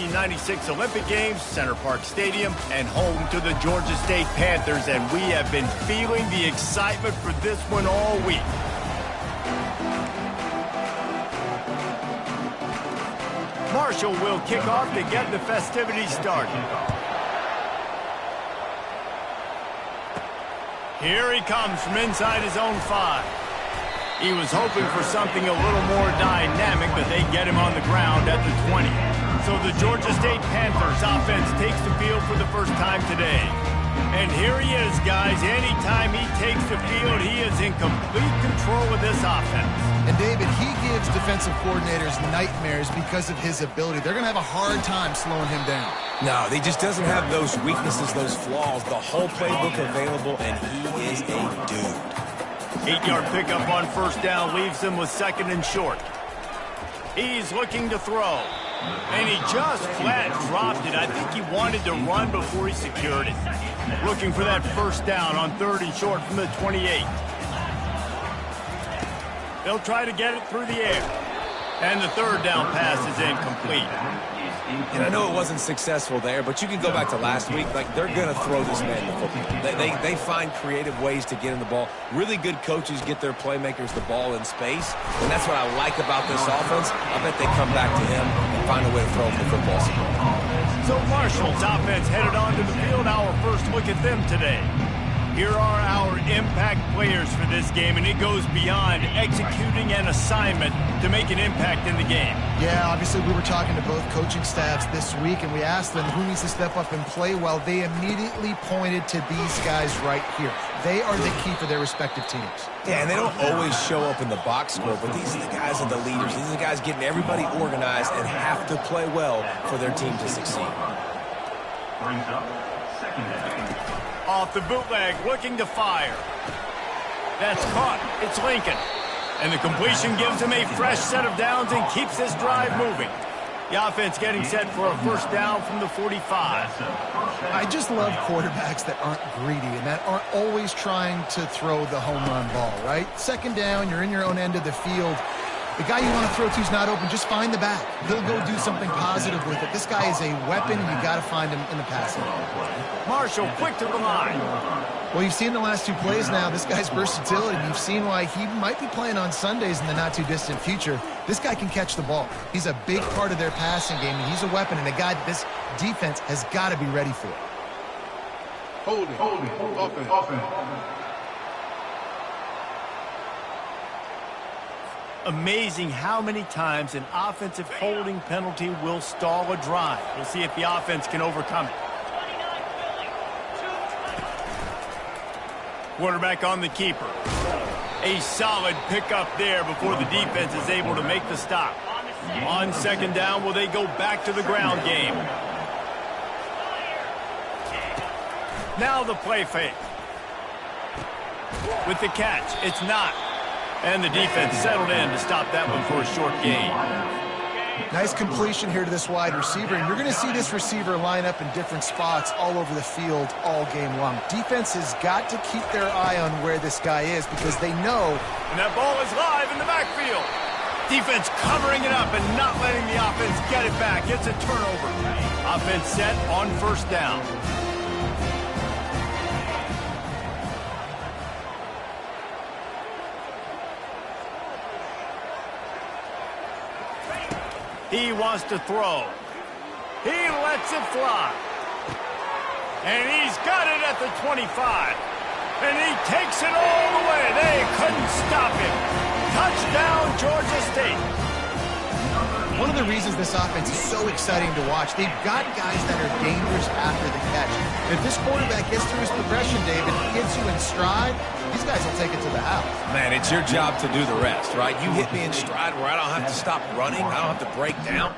1996 Olympic Games, Center Parc Stadium, and home to the Georgia State Panthers, and we have been feeling the excitement for this one all week. Marshall will kick off to get the festivities started. Here he comes from inside his own 5. He was hoping for something a little more dynamic, but they get him on the ground at the 20. So the Georgia State Panthers offense takes the field for the first time today. And here he is, guys. Anytime he takes the field, he is in complete control of this offense. And David, he gives defensive coordinators nightmares because of his ability. They're going to have a hard time slowing him down. No, he just doesn't have those weaknesses, those flaws. The whole playbook available, and he is a dude. 8-yard pickup on first down leaves him with second and short. He's looking to throw. And he just flat dropped it. I think he wanted to run before he secured it. Looking for that first down on third and short from the 28. They'll try to get it through the air. And the third down pass is incomplete. And I know it wasn't successful there, but you can go back to last week. Like, they're going to throw this man the football. They find creative ways to get him the ball. Really good coaches get their playmakers the ball in space, and that's what I like about this offense. I bet they come back to him and find a way to throw him the football. So Marshall's offense headed onto the field. Our first look at them today. Here are our impact players for this game, and it goes beyond executing an assignment to make an impact in the game. Yeah, obviously we were talking to both coaching staffs this week, and we asked them who needs to step up and play well. They immediately pointed to these guys right here. They are the key for their respective teams. Yeah, and they don't always show up in the box score, but these are the guys that are the leaders. These are the guys getting everybody organized and have to play well for their team to succeed. Brings up second down. Off the bootleg, looking to fire. That's caught. It's Lincoln. And the completion gives him a fresh set of downs and keeps this drive moving. The offense getting set for a first down from the 45. I just love quarterbacks that aren't greedy and that aren't always trying to throw the home run ball, right? Second down, you're in your own end of the field. The guy you want to throw to is not open. Just find the back. He'll go do something positive with it. This guy is a weapon, and you got to find him in the passing. Marshall, quick to the line. Well, you've seen the last two plays now. This guy's versatility. You've seen why he might be playing on Sundays in the not-too-distant future. This guy can catch the ball. He's a big part of their passing game, and he's a weapon, and a guy this defense has got to be ready for. Holding. Offense. Amazing how many times an offensive holding penalty will stall a drive. We'll see if the offense can overcome it. Quarterback on the keeper. A solid pickup there before the defense is able to make the stop. On second down, will they go back to the ground game? Now the play fake. With the catch, it's not. And the defense settled in to stop that one for a short gain. Nice completion here to this wide receiver, and you're going to see this receiver line up in different spots all over the field all game long. Defense has got to keep their eye on where this guy is because they know. And that ball is live in the backfield. Defense covering it up and not letting the offense get it back. It's a turnover. Offense set on first down. He wants to throw. He lets it fly. And he's got it at the 25. And he takes it all the way. They couldn't stop him. Touchdown, Georgia State. One of the reasons this offense is so exciting to watch, they've got guys that are dangerous after the catch. If this quarterback gets through his progression, David, gets you in stride, these guys will take it to the house. Man, it's your job to do the rest, right? You hit me in stride where I don't have to stop running. I don't have to break down.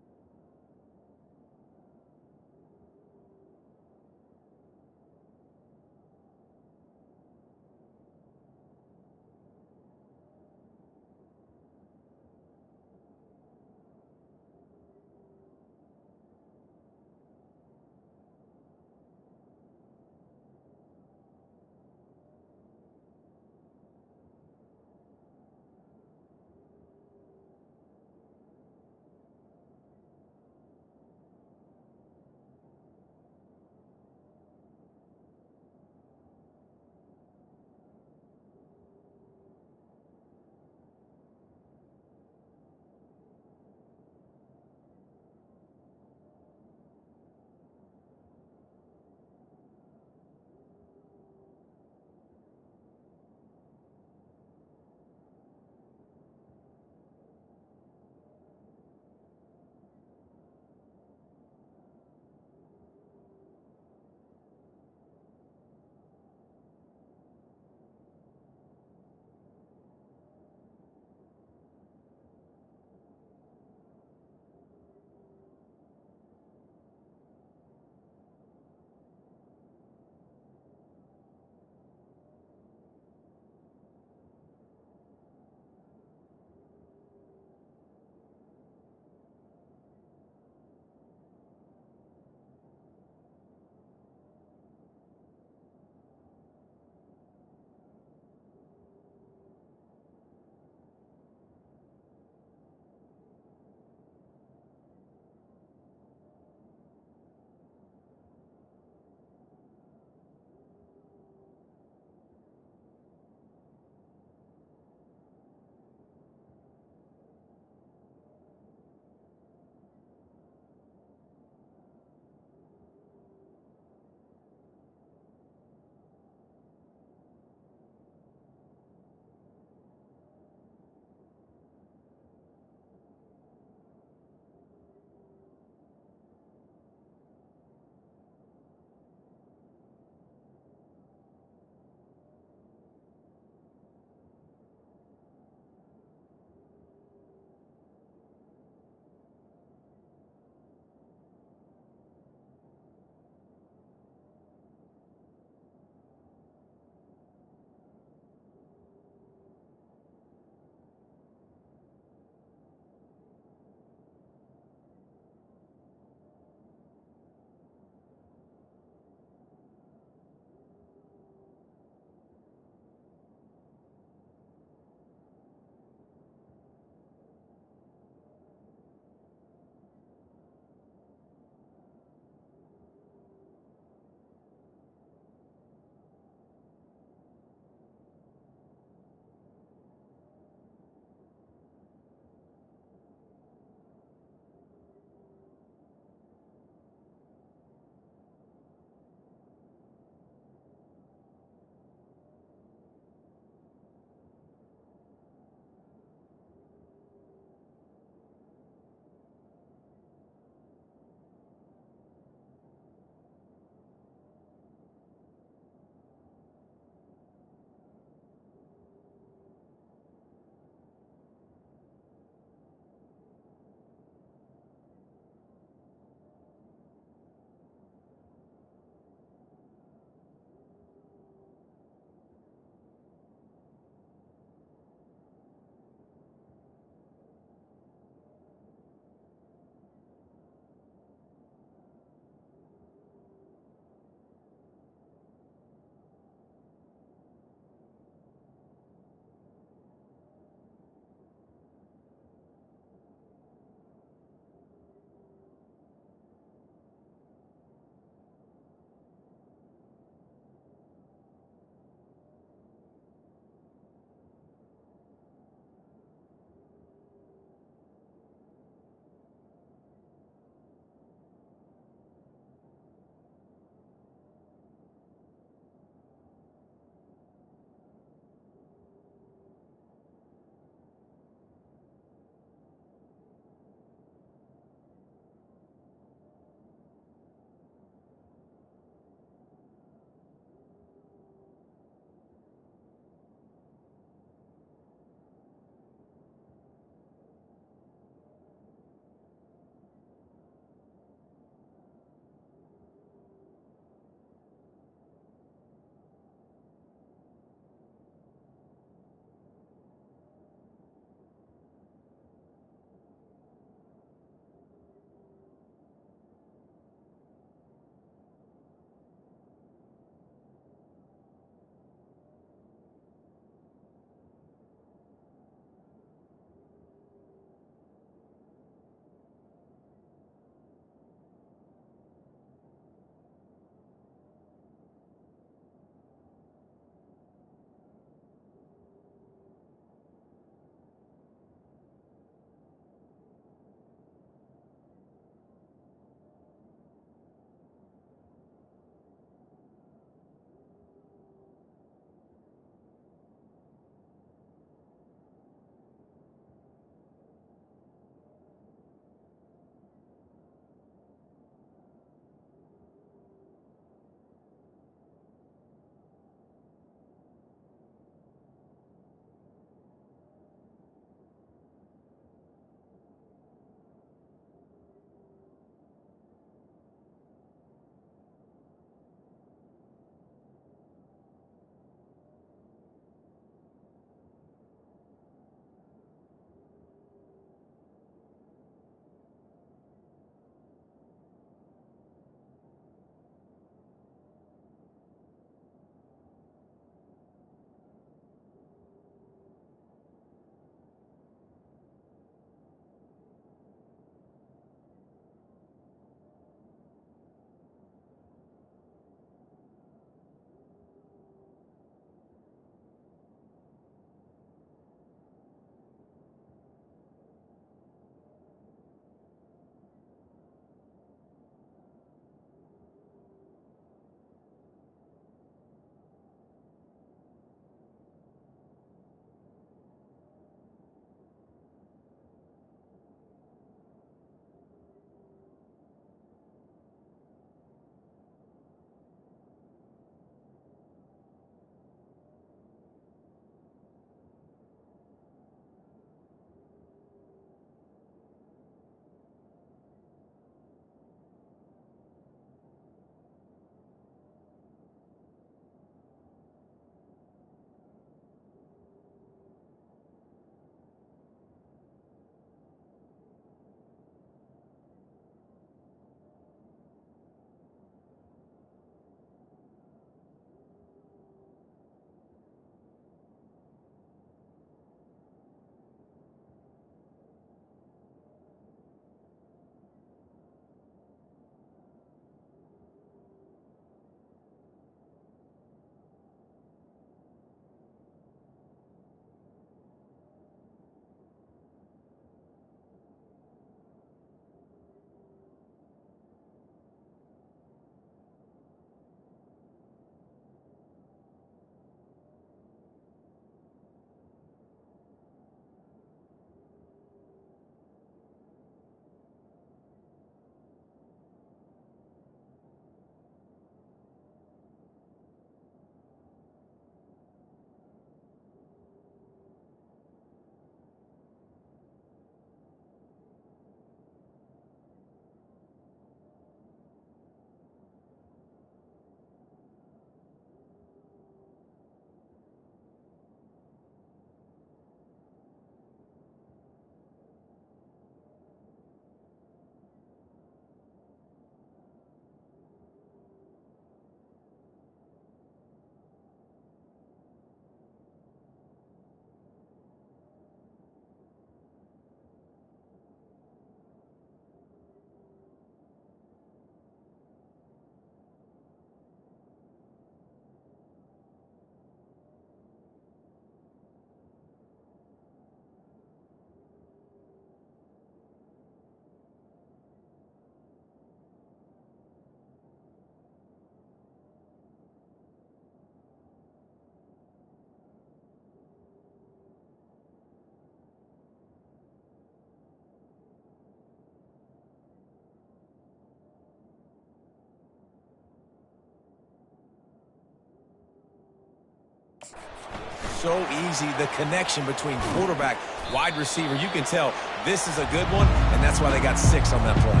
so easy. The connection between quarterback, wide receiver, you can tell this is a good one, and that's why they got 6 on that play.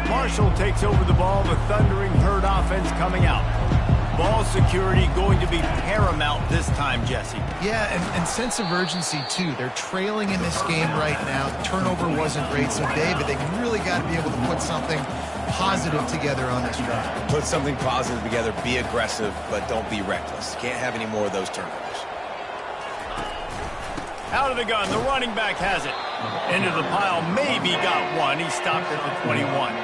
Marshall takes over the ball. The Thundering Herd offense coming out. Ball security going to be paramount this time, Jesse. Yeah, and sense of urgency, too. They're trailing in this game right now. The turnover wasn't great, so, David, they really got to be able to put something positive together on this drive. Put something positive together, be aggressive, but don't be reckless. Can't have any more of those turnovers. Out of the gun, the running back has it. Into the pile, maybe got one. He stopped at the 21.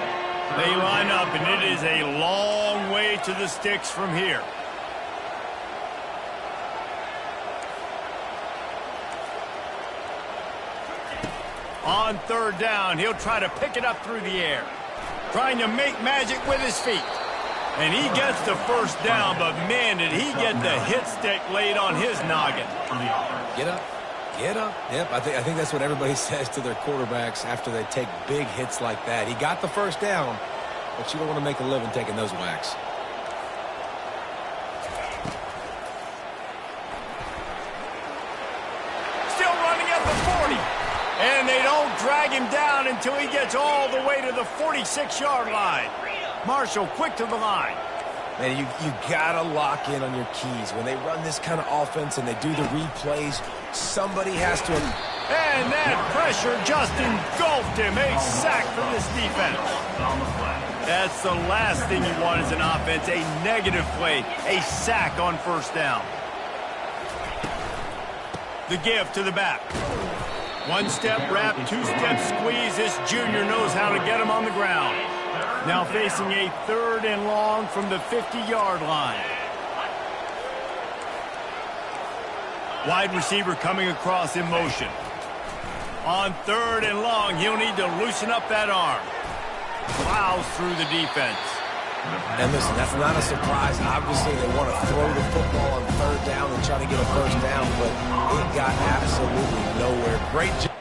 They line up, and it is a long way to the sticks from here. On 3rd down, he'll try to pick it up through the air. Trying to make magic with his feet. And he gets the 1st down, but man, did he get the hit stick laid on his noggin. Get up. Get up. Yep, I think that's what everybody says to their quarterbacks after they take big hits like that. He got the 1st down, but you don't want to make a living taking those whacks. Still running at the 40. And they don't drag him down until he gets all the way to the 46-yard line. Marshall quick to the line. Man, you got to lock in on your keys. When they run this kind of offense and they do the replays, somebody has to... And that pressure just engulfed him. A sack for this defense. That's the last thing you want as an offense, a negative play, a sack on 1st down. The give to the back. 1-step wrap, 2-step squeeze. This junior knows how to get him on the ground. Now facing a 3rd and long from the 50-yard line. Wide receiver coming across in motion. On 3rd and long, he'll need to loosen up that arm. Plows through the defense. And listen, that's not a surprise. Obviously, they want to throw the football on 3rd down and try to get a 1st down, but it got absolutely nowhere. Great job.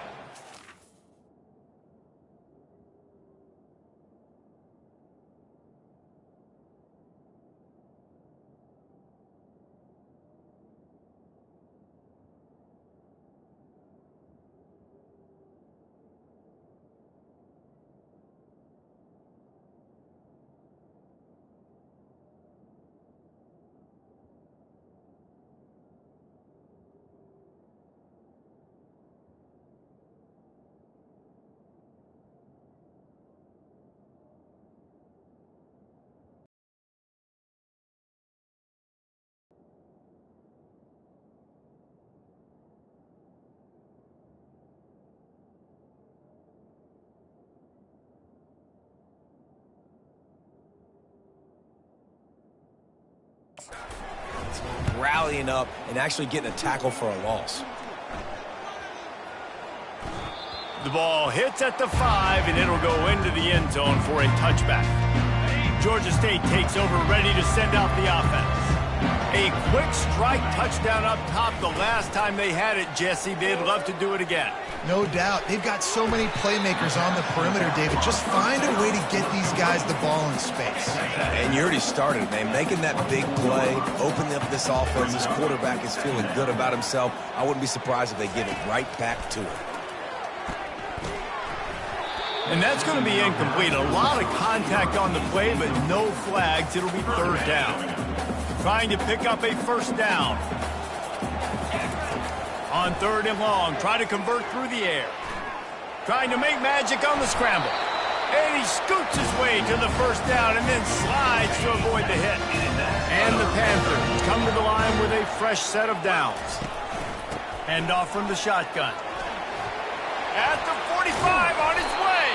Rallying up and actually getting a tackle for a loss. The ball hits at the 5, and it'll go into the end zone for a touchback. Georgia State takes over, ready to send out the offense. A quick strike touchdown up top. The last time they had it, Jesse, they'd love to do it again. No doubt. They've got so many playmakers on the perimeter, David. Just find a way to get these guys the ball in space. And you already started, man. Making that big play, opening up this offense. This quarterback is feeling good about himself. I wouldn't be surprised if they give it right back to him. And that's going to be incomplete. A lot of contact on the play, but no flags. It'll be 3rd down. Trying to pick up a 1st down. On 3rd and long, try to convert through the air. Trying to make magic on the scramble. And he scoots his way to the 1st down and then slides to avoid the hit. And the Panthers come to the line with a fresh set of downs. Hand off from the shotgun. At the 45 on his way.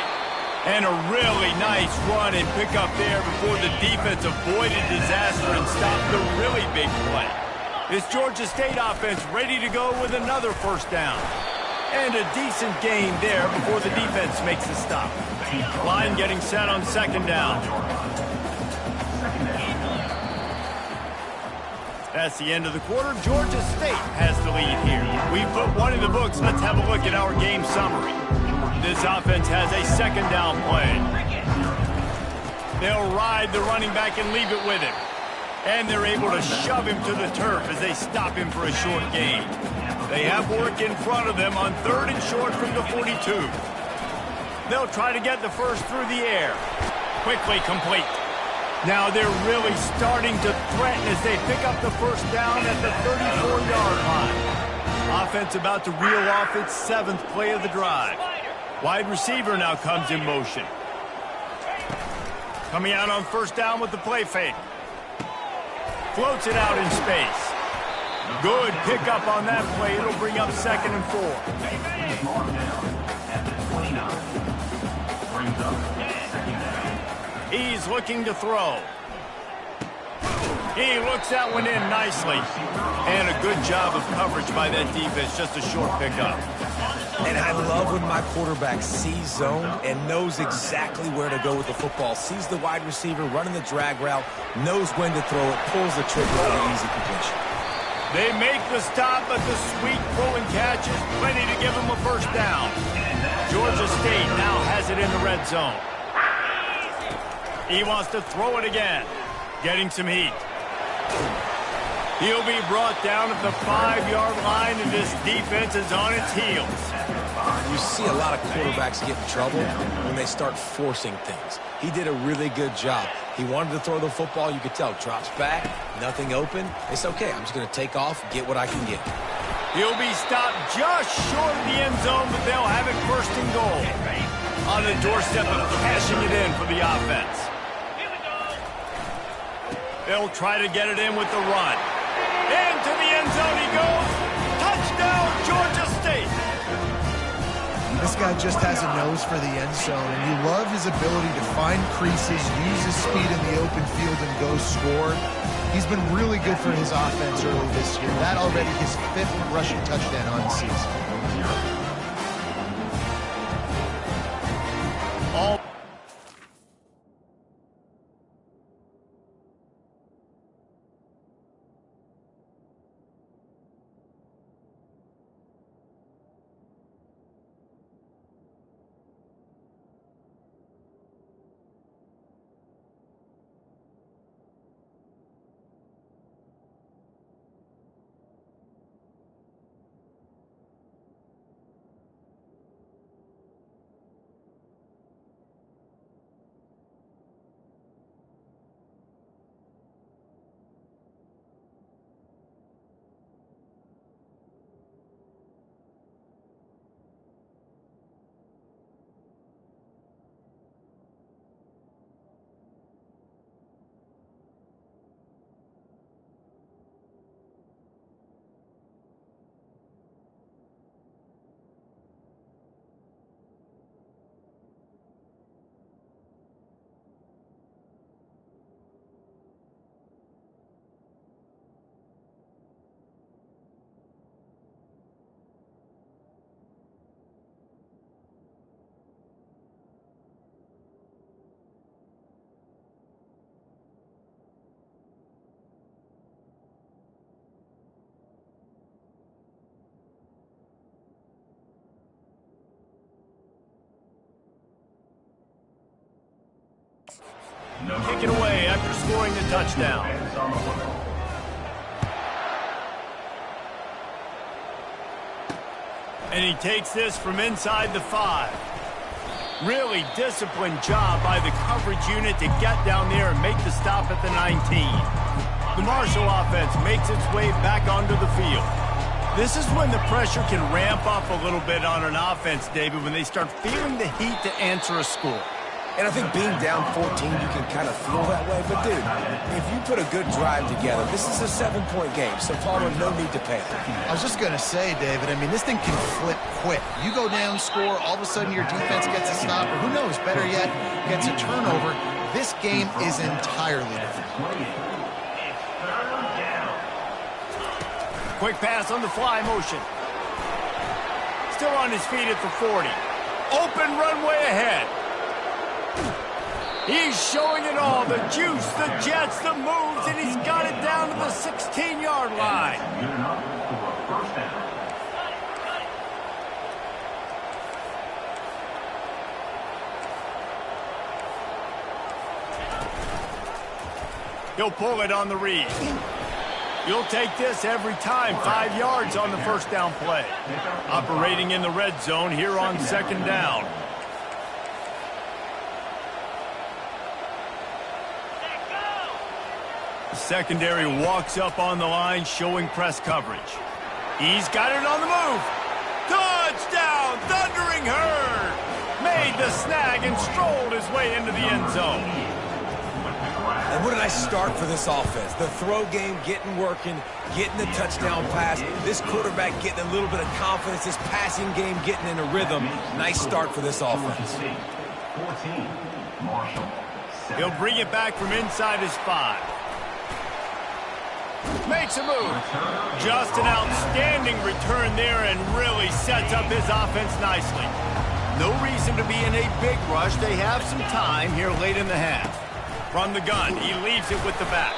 And a really nice run and pick up there before the defense avoided disaster and stopped the really big play. This Georgia State offense ready to go with another 1st down. And a decent gain there before the defense makes the stop. Line getting set on 2nd down. That's the end of the quarter. Georgia State has the lead here. We put one in the books. Let's have a look at our game summary. This offense has a 2nd down play. They'll ride the running back and leave it with him. And they're able to shove him to the turf as they stop him for a short gain. They have work in front of them on 3rd and short from the 42. They'll try to get the first through the air. Quickly complete. Now they're really starting to threaten as they pick up the first down at the 34-yard line. Offense about to reel off its 7th play of the drive. Wide receiver now comes in motion. Coming out on first down with the play fake. Floats it out in space. Good pickup on that play. It'll bring up 2nd and 4. He's looking to throw. He looks that one in nicely. And a good job of coverage by that defense. Just a short pickup. And I love when my quarterback sees zone and knows exactly where to go with the football. Sees the wide receiver running the drag route, knows when to throw it, pulls the trigger for the easy completion. They make the stop, but the sweet throw and catch is plenty to give them a first down. Georgia State now has it in the red zone. He wants to throw it again. Getting some heat. He'll be brought down at the 5-yard line, and this defense is on its heels. You see a lot of quarterbacks get in trouble when they start forcing things. He did a really good job. He wanted to throw the football. You could tell. Drops back, nothing open. It's okay. I'm just going to take off, get what I can get. He'll be stopped just short of the end zone, but they'll have it 1st and goal. On the doorstep of cashing it in for the offense. They'll try to get it in with the run. Into the end zone he goes. Touchdown, Georgia State. This guy just has a nose for the end zone, and you love his ability to find creases, use his speed in the open field, and go score. He's been really good for his offense early this year. That already his 5th rushing touchdown on the season. All kick it away after scoring the touchdown. And he takes this from inside the 5. Really disciplined job by the coverage unit to get down there and make the stop at the 19. The Marshall offense makes its way back onto the field. This is when the pressure can ramp up a little bit on an offense, David, when they start feeling the heat to answer a score. And I think being down 14, you can kind of feel that way. But, dude, if you put a good drive together, this is a 7-point game, so, Palmer, no need to panic. I was just going to say, David, I mean, this thing can flip quick. You go down, score, all of a sudden your defense gets a stop, or who knows, better yet, gets a turnover. This game is entirely different. Quick pass on the fly motion. Still on his feet at the 40. Open runway ahead. He's showing it all, the juice, the jets, the moves, and he's got it down to the 16-yard line. Good enough for a first down. He'll pull it on the read. You'll take this every time. 5 yards on the first down play. Operating in the red zone here on second down. The secondary walks up on the line, showing press coverage. He's got it on the move. Touchdown, Thundering Herd. Made the snag and strolled his way into the end zone. And what did I start for this offense? The throw game getting working, getting the touchdown pass. This quarterback getting a little bit of confidence. This passing game getting in a rhythm. Nice start for this offense. 14, Marshall. He'll bring it back from inside his 5. Makes a move. Just an outstanding return there and really sets up his offense nicely. No reason to be in a big rush. They have some time here late in the half. From the gun, he leaves it with the back.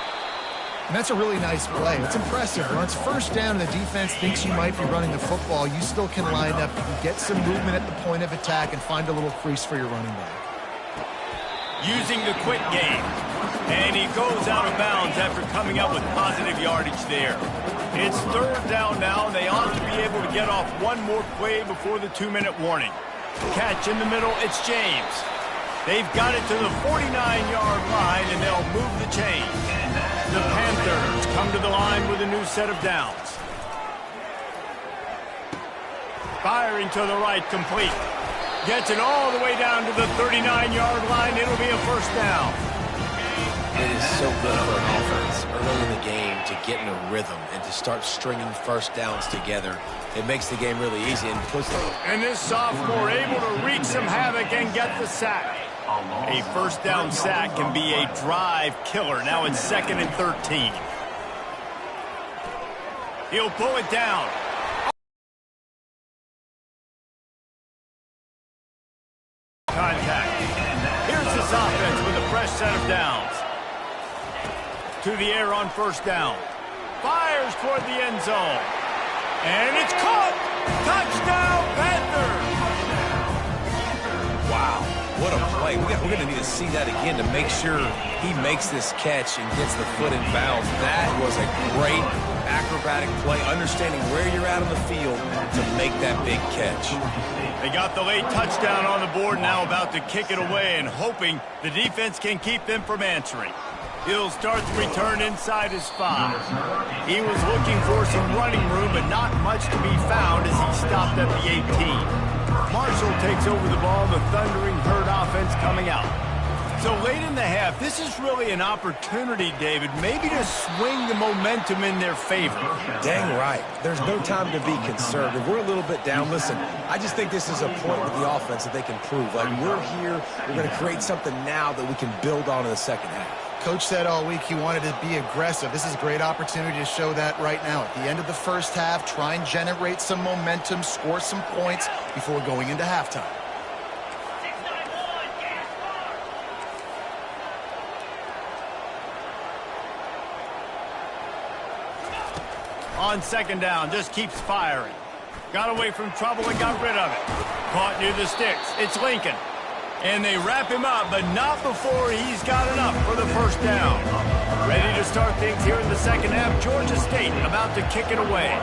And that's a really nice play. It's impressive. When it's first down and the defense thinks you might be running the football, you still can line up. You can get some movement at the point of attack and find a little crease for your running back. Using the quick game. And he goes out of bounds after coming up with positive yardage there. It's third down now, and they ought to be able to get off one more play before the 2-minute warning. Catch in the middle, it's James. They've got it to the 49-yard line, and they'll move the chains. The Panthers come to the line with a new set of downs. Firing to the right, complete. Gets it all the way down to the 39-yard line. It'll be a first down. It is so good for an offense early in the game to get in a rhythm and to start stringing first downs together. It makes the game really easy and puts them. And this sophomore able to wreak some havoc and get the sack. A first down sack can be a drive killer. Now it's 2nd and 13. He'll pull it down. Contact. Here's this offense with a fresh set of downs. To the air on first down. Fires toward the end zone. And it's caught! Touchdown, Panthers! Wow, what a play. We're going to need to see that again to make sure he makes this catch and gets the foot in bounds. That was a great acrobatic play, understanding where you're at on the field to make that big catch. They got the late touchdown on the board, now about to kick it away and hoping the defense can keep them from answering. He'll start the return inside his 5. He was looking for some running room, but not much to be found as he stopped at the 18. Marshall takes over the ball, the Thundering Herd offense coming out. So late in the half, this is really an opportunity, David, maybe to swing the momentum in their favor. Dang right. There's no time to be conservative. We're a little bit down. Listen, I just think this is a point with the offense that they can prove. Like, we're here, we're going to create something now that we can build on in the second half. Coach said all week he wanted to be aggressive. This is a great opportunity to show that right now. At the end of the first half, try and generate some momentum, score some points before going into halftime. On second down, just keeps firing. Got away from trouble and got rid of it. Caught near the sticks. It's Lincoln. And they wrap him up, but not before he's got enough for the first down. Ready to start things here in the second half. Georgia State about to kick it away.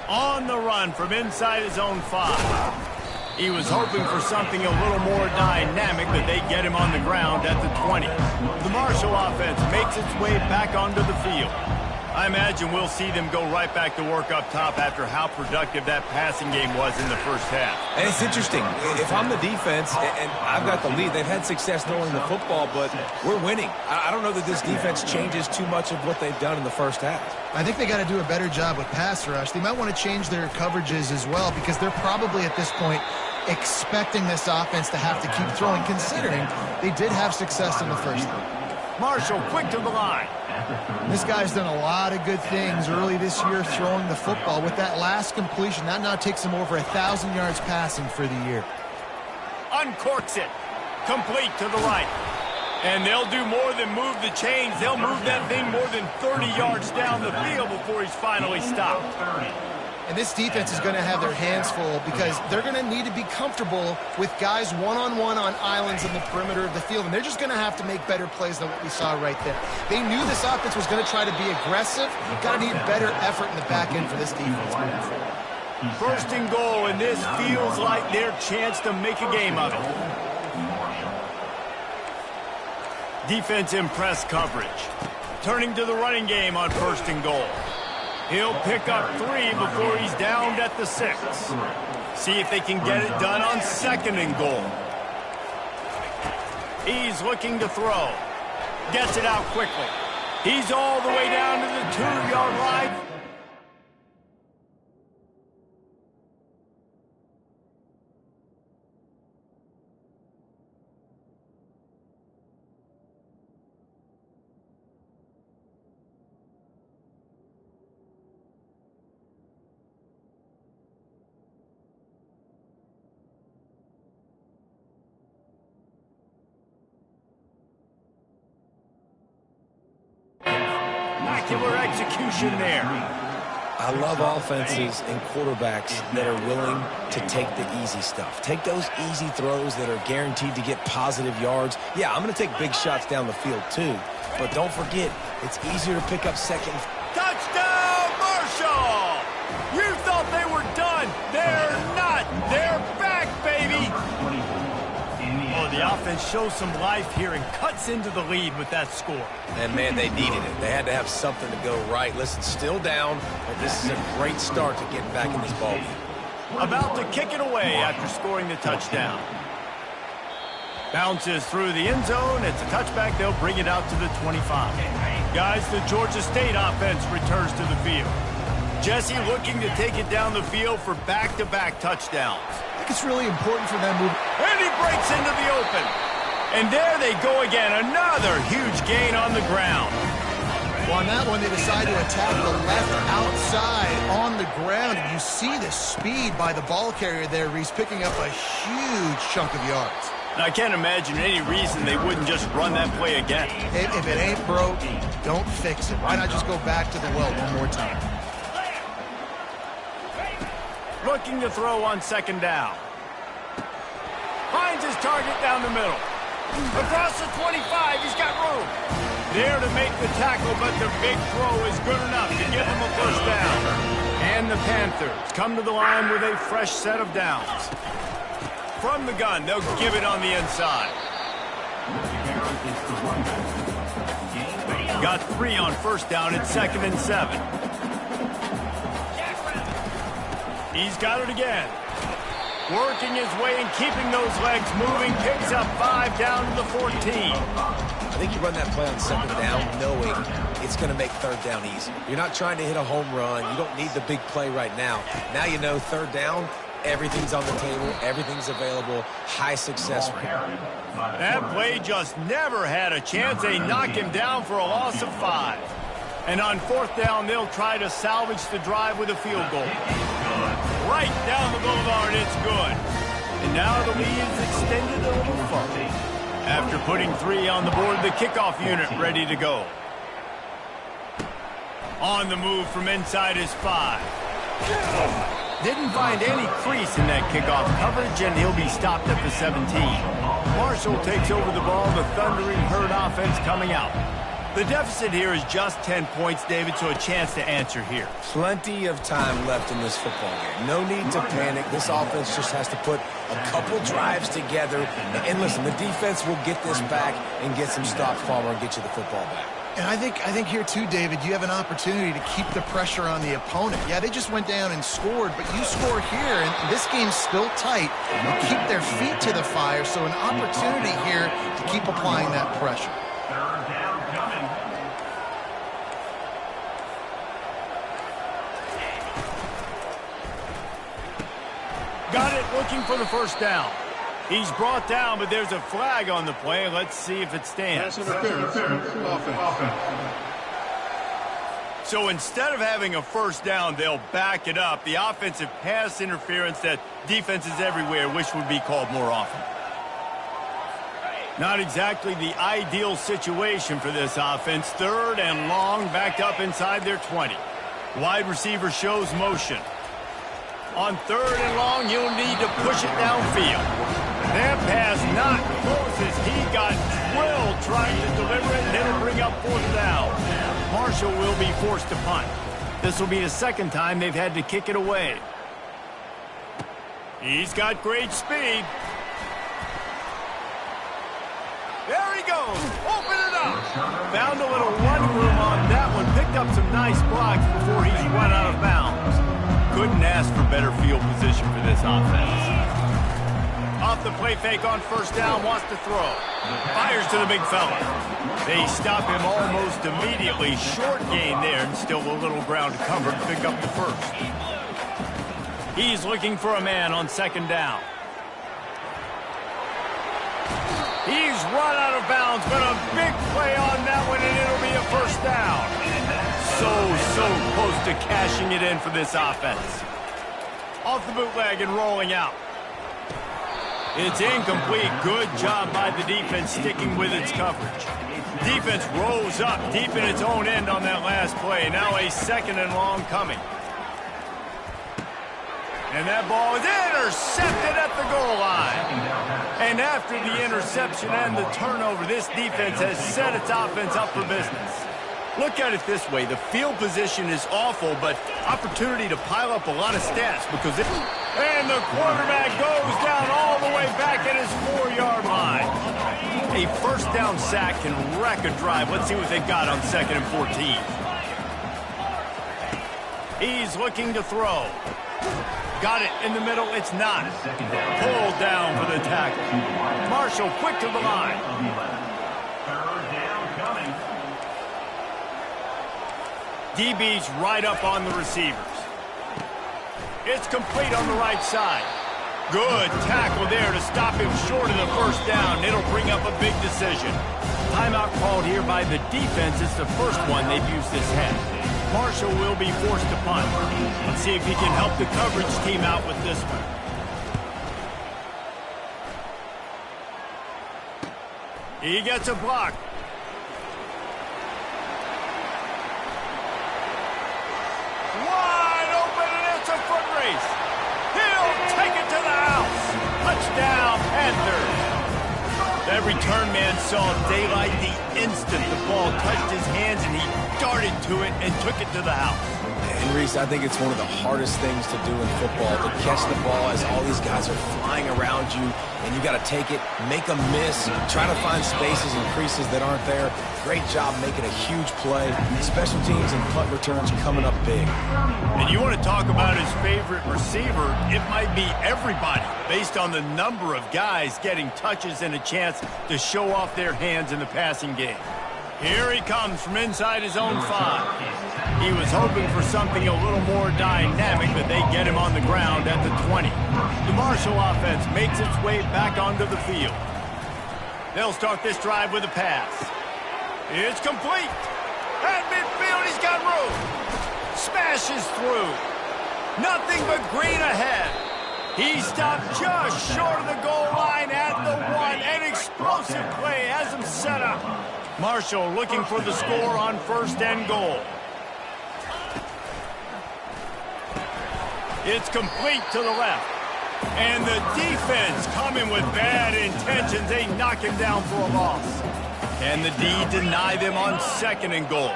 On the run from inside his own 5. He was hoping for something a little more dynamic, but they get him on the ground at the 20. The Marshall offense makes its way back onto the field. I imagine we'll see them go right back to work up top after how productive that passing game was in the first half. And it's interesting. If I'm the defense and I've got the lead, they've had success throwing the football, but we're winning. I don't know that this defense changes too much of what they've done in the first half. I think they got to do a better job with pass rush. They might want to change their coverages as well because they're probably at this point expecting this offense to have to keep throwing, considering they did have success in the first half. Marshall quick to the line. This guy's done a lot of good things early this year throwing the football. With that last completion, that now takes him over 1,000 yards passing for the year. Uncorks it. Complete to the right. And they'll do more than move the chains. They'll move that thing more than 30 yards down the field before he's finally stopped. And this defense is going to have their hands full because they're going to need to be comfortable with guys one-on-one on islands in the perimeter of the field. And they're just going to have to make better plays than what we saw right there. They knew this offense was going to try to be aggressive. Got to need better effort in the back end for this defense moving forward. First and goal, and this feels like their chance to make a game of it. Defense in press coverage. Turning to the running game on first and goal. He'll pick up 3 before he's downed at the 6. See if they can get it done on second and goal. He's looking to throw. Gets it out quickly. He's all the way down to the 2-yard line. Spectacular execution there. I love offenses and quarterbacks that are willing to take the easy stuff. Take those easy throws that are guaranteed to get positive yards. Yeah, I'm going to take big shots down the field too. But don't forget, it's easier to pick up second. Touchdown, Marshall! You thought they were done. They're not. They're back, baby. Oh, the offense shows some life here and cuts into the lead with that score. And, man, they needed it. They had to have something to go right. Listen, still down, but this is a great start to getting back in this ballgame. About to kick it away after scoring the touchdown. Bounces through the end zone. It's a touchback. They'll bring it out to the 25. Guys, the Georgia State offense returns to the field. Jesse looking to take it down the field for back-to-back touchdowns. I think it's really important for them moving. And he breaks into the open. And there they go again. Another huge gain on the ground. Well, on that one, they decide to attack the left outside on the ground. And you see the speed by the ball carrier there, Reese, picking up a huge chunk of yards. And I can't imagine any reason they wouldn't just run that play again. If it ain't broke, don't fix it. Why not just go back to the well one more time? Looking to throw on second down. Finds his target down the middle. Across the 25, he's got room. There to make the tackle, but the big throw is good enough to give him a first down. And the Panthers come to the line with a fresh set of downs. From the gun, they'll give it on the inside. Got 3 on first down at 2nd and 7. He's got it again. Working his way and keeping those legs moving. Picks up 5 down to the 14. I think you run that play on second down knowing it's going to make third down easy. You're not trying to hit a home run. You don't need the big play right now. Now you know third down, everything's on the table, everything's available, high success rate. That play just never had a chance. They knock him down for a loss of 5. And on fourth down, they'll try to salvage the drive with a field goal. Right down the boulevard, it's good. And now the lead is extended a little further. After putting 3 on the board, the kickoff unit ready to go. On the move from inside his 5. Didn't find any crease in that kickoff coverage, and he'll be stopped at the 17. Marshall takes over the ball, the thundering herd offense coming out. The deficit here is just 10 points, David, so a chance to answer here. Plenty of time left in this football game. No need to panic. This offense just has to put a couple drives together. And listen, the defense will get this back and get some stops, Palmer, and get you the football back. And I think here too, David, you have an opportunity to keep the pressure on the opponent. Yeah, they just went down and scored, but you score here, and this game's still tight. You keep their feet to the fire, so an opportunity here to keep applying that pressure. Got it, looking for the first down. He's brought down, but there's a flag on the play. Let's see if it stands. Pass interference. Offense. So instead of having a first down, they'll back it up. The offensive pass interference that defenses everywhere wish would be called more often. Not exactly the ideal situation for this offense. 3rd and long, backed up inside their 20. Wide receiver shows motion. On 3rd and long, you'll need to push it downfield. That pass not close as he got drilled trying to deliver it, and it'll bring up 4th down. Marshall will be forced to punt. This will be the 2nd time they've had to kick it away. He's got great speed. There he goes. Open it up. Found a little run room on that one. Picked up some nice blocks before he's run out of bounds. Couldn't ask for better field position for this offense. Off the play fake on 1st down. Wants to throw. Fires to the big fella. They stop him almost immediately. Short gain there and still a little ground to cover to pick up the 1st. He's looking for a man on 2nd down. He's run out of bounds, but a big play on that one, and it'll be a 1st down. So close to cashing it in for this offense. Off the bootleg and rolling out. It's incomplete. Good job by the defense sticking with its coverage. Defense rolls up deep in its own end on that last play. Now a 2nd and long coming. And that ball is intercepted at the goal line. And after the interception and the turnover, this defense has set its offense up for business. Look at it this way. The field position is awful, but opportunity to pile up a lot of stats because it... And the quarterback goes down all the way back at his 4-yard line. A 1st down sack can wreck a drive. Let's see what they've got on 2nd and 14. He's looking to throw. Got it in the middle. It's not. Pulled down for the tackle. Marshall quick to the line. 3rd down coming. DB's right up on the receivers. It's complete on the right side. Good tackle there to stop him short of the 1st down. It'll bring up a big decision. Timeout called here by the defense. It's the 1st one they've used this half. Marshall will be forced to punt. Let's see if he can help the coverage team out with this one. He gets a block. Wide open, and it's a foot race. He'll take it to the house. Touchdown, Panthers. That return man saw daylight the instant the ball touched his hands, and he darted to it and took it to the house. And Reese, I think it's one of the hardest things to do in football, to catch the ball as all these guys are flying around you, and you got to take it, make a miss, try to find spaces and creases that aren't there. Great job making a huge play. Special teams and punt returns coming up big. And you want to talk about his favorite receiver, it might be everybody, based on the number of guys getting touches and a chance to show off their hands in the passing game. Here he comes from inside his own 5. He was hoping for something a little more dynamic, but they get him on the ground at the 20. The Marshall offense makes its way back onto the field. They'll start this drive with a pass. It's complete. At midfield, he's got room. Smashes through. Nothing but green ahead. He stopped just short of the goal line at the 1. An explosive play has him set up. Marshall looking for the score on 1st and goal. It's complete to the left. And the defense coming with bad intentions. They knock him down for a loss. And the D deny them on 2nd and goal.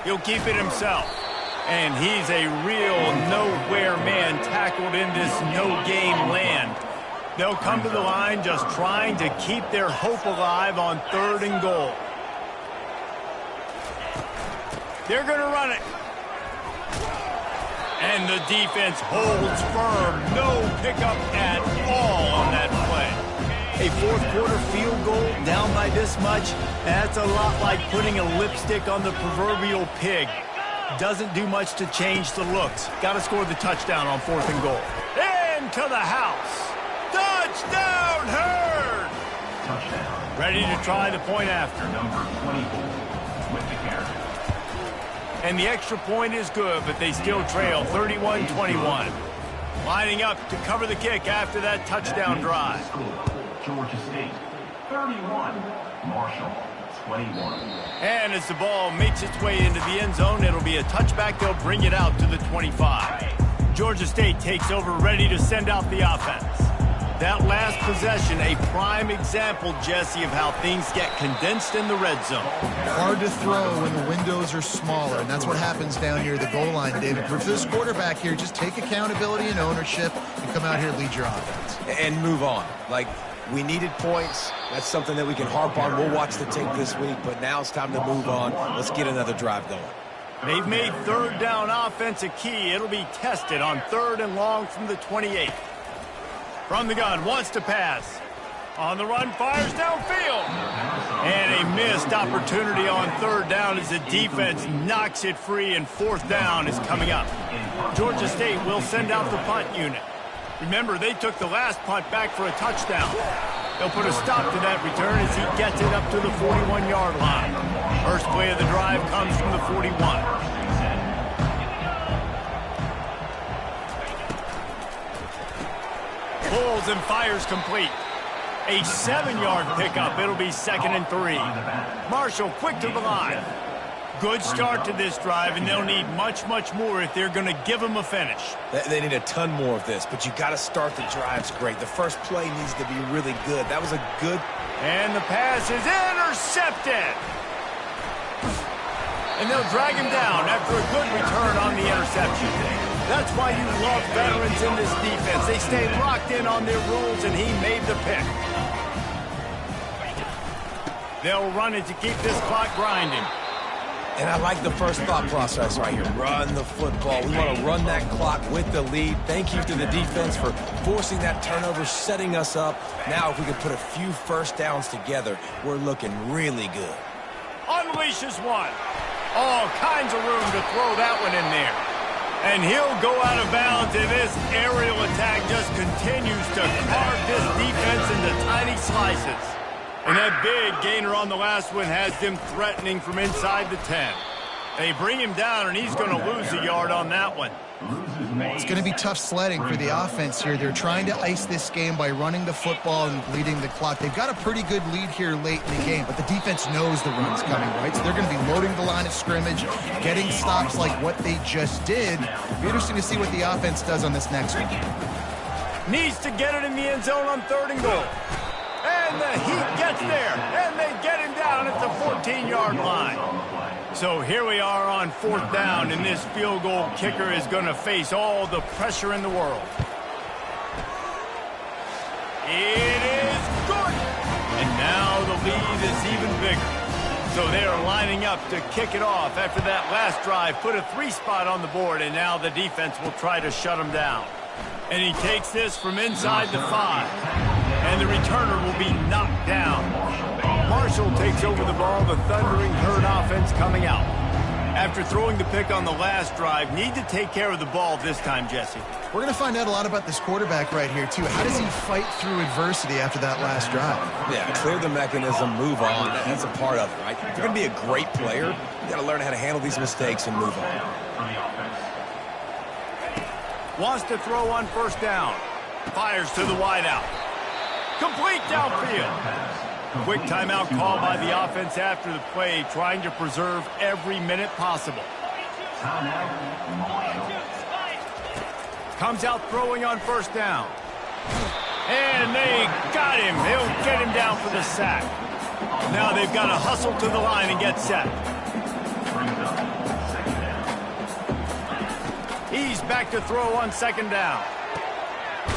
He'll keep it himself. And he's a real nowhere man tackled in this no-game land. They'll come to the line just trying to keep their hope alive on 3rd and goal. They're going to run it. And the defense holds firm. No pickup at all on that play. A 4th quarter field goal down by this much, that's a lot like putting a lipstick on the proverbial pig. Doesn't do much to change the looks. Got to score the touchdown on 4th and goal. Into the house. Touchdown, Herd! Touchdown. Ready to try the point after. Number 24 with the carry. And the extra point is good, but they still trail 31-21. Lining up to cover the kick after that touchdown drive. Georgia State, 31. Marshall, 21. And as the ball makes its way into the end zone, it'll be a touchback. They'll bring it out to the 25. Georgia State takes over, ready to send out the offense. That last possession, a prime example, Jesse, of how things get condensed in the red zone. Hard to throw when the windows are smaller, and that's what happens down here at the goal line, David. For this quarterback here, just take accountability and ownership and come out here and lead your offense. And move on. Like, we needed points. That's something that we can harp on. We'll watch the tape this week, but now it's time to move on. Let's get another drive going. They've made third down offense a key. It'll be tested on 3rd and long from the 28. From the gun, wants to pass. On the run, fires downfield. And a missed opportunity on 3rd down as the defense knocks it free, and 4th down is coming up. Georgia State will send out the punt unit. Remember, they took the last punt back for a touchdown. They'll put a stop to that return as he gets it up to the 41-yard line. First play of the drive comes from the 41. Pulls and fires complete. A 7-yard pickup. It'll be 2nd and 3. Marshall quick to the line. Good start to this drive, and they'll need much, much more if they're going to give them a finish. They need a ton more of this, but you got to start the drives great. The first play needs to be really good. That was a good... And the pass is intercepted. And they'll drag him down after a good return on the interception. That's why you love veterans in this defense. They stay locked in on their rules, and he made the pick. They'll run it to keep this clock grinding. And I like the first thought process right here. Run the football. We want to run that clock with the lead. Thank you to the defense for forcing that turnover, setting us up. Now, if we can put a few first downs together, we're looking really good. Unleashes one. All kinds of room to throw that one in there. And he'll go out of bounds, and this aerial attack just continues to carve this defense into tiny slices. And that big gainer on the last one has them threatening from inside the 10. They bring him down, and he's going to lose a yard on that one. It's going to be tough sledding for the offense here. They're trying to ice this game by running the football and leading the clock. They've got a pretty good lead here late in the game, but the defense knows the run's coming, right? So they're going to be loading the line of scrimmage, getting stops like what they just did. It'll be interesting to see what the offense does on this next one. Needs to get it in the end zone on 3rd and goal. And the Heat gets there, and they get him down at the 14-yard line. So here we are on 4th down, and this field goal kicker is going to face all the pressure in the world. It is good. And now the lead is even bigger. So they are lining up to kick it off after that last drive. Put a 3-spot on the board, and now the defense will try to shut him down. And he takes this from inside the 5. And the returner will be knocked down. Marshall takes over the ball, the Thundering Herd offense coming out. After throwing the pick on the last drive, need to take care of the ball this time, Jesse. We're going to find out a lot about this quarterback right here, too. How does he fight through adversity after that last drive? Yeah, clear the mechanism, move on. That's a part of it, right? If you're going to be a great player, you got to learn how to handle these mistakes and move on. Wants to throw on 1st down. Fires to the wideout. Complete downfield. Quick timeout call by the offense after the play, trying to preserve every minute possible. Comes out throwing on 1st down. And they got him. They'll get him down for the sack. Now they've got to hustle to the line and get set. He's back to throw on 2nd down.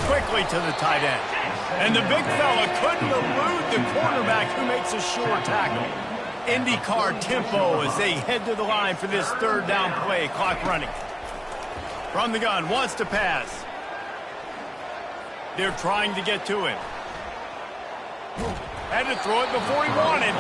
Quickly to the tight end. And the big fella couldn't elude the cornerback who makes a sure tackle. IndyCar tempo as they head to the line for this 3rd down play. Clock running. From the gun, wants to pass. They're trying to get to him. Had to throw it before he wanted.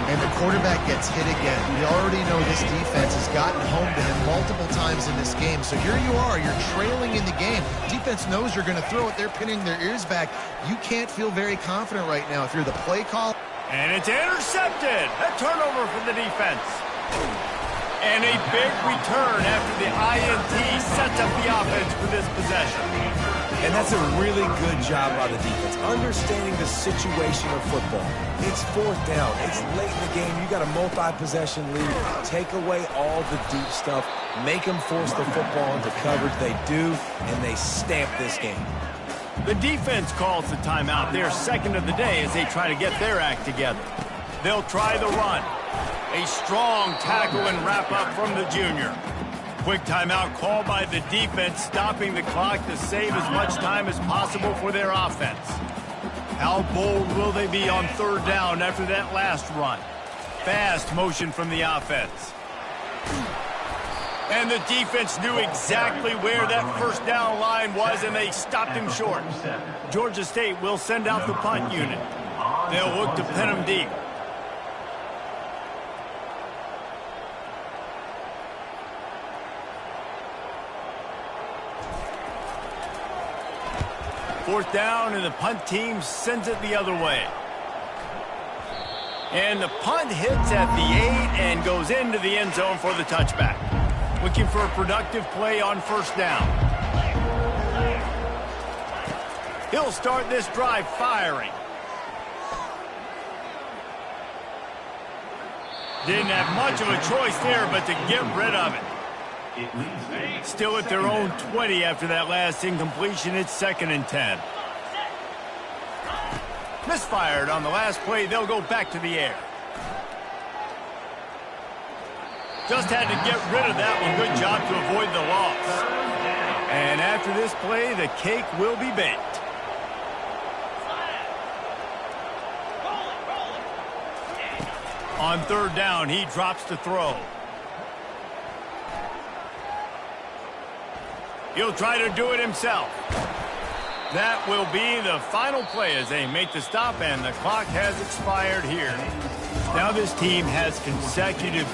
And the quarterback gets hit again. We already know this defense has gotten home to him multiple times in this game. So here you are, you're trailing in the game. Defense knows you're going to throw it. They're pinning their ears back. You can't feel very confident right now if you're the play call. And it's intercepted. A turnover for the defense. And a big return after the INT sets up the offense for this possession. And that's a really good job by the defense, understanding the situation of football. It's fourth down. It's late in the game. You got a multi-possession lead. Take away all the deep stuff. Make them force the football into coverage. They do, and they stamp this game. The defense calls the timeout, their second of the day, as they try to get their act together. They'll try the run. A strong tackle and wrap-up from the junior. Quick timeout called by the defense, stopping the clock to save as much time as possible for their offense. How bold will they be on third down after that last run? Fast motion from the offense. And the defense knew exactly where that first down line was, and they stopped him short. Georgia State will send out the punt unit. They'll look to pin him deep. Fourth down, and the punt team sends it the other way. And the punt hits at the 8 and goes into the end zone for the touchback. Looking for a productive play on first down. He'll start this drive firing. Didn't have much of a choice there but to get rid of it. Still at their own 20 after that last incompletion. It's 2nd and 10. Misfired on the last play. They'll go back to the air. Just had to get rid of that one. Good job to avoid the loss. And after this play, the cake will be baked. On third down, he drops to throw. He'll try to do it himself. That will be the final play as they make the stop, and the clock has expired here. Now this team has consecutive